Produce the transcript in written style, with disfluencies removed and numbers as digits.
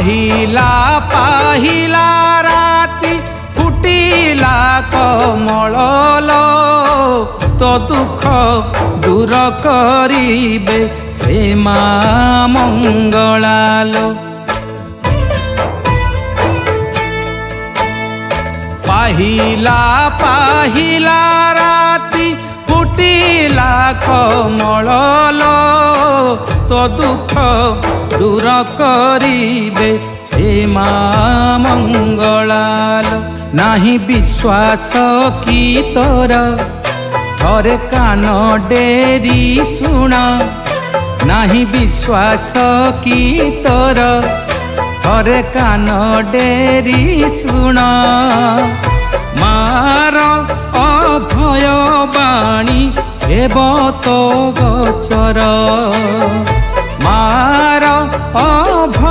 पाहिला पाहिला राती फुटिला कमल तो दुख दूर करिबे से माँ मंगलालो। पाहिला पाहिला राती फुटिला कमल तो दुख दूर करिबे से माँ मंगलालो। नाही विश्वास की तोर थरे कान डेरी सुण, नाही विश्वास की तोर थरे कान डेरी सुण। मार अभय बाणी हेब तो गोचर, मार अभय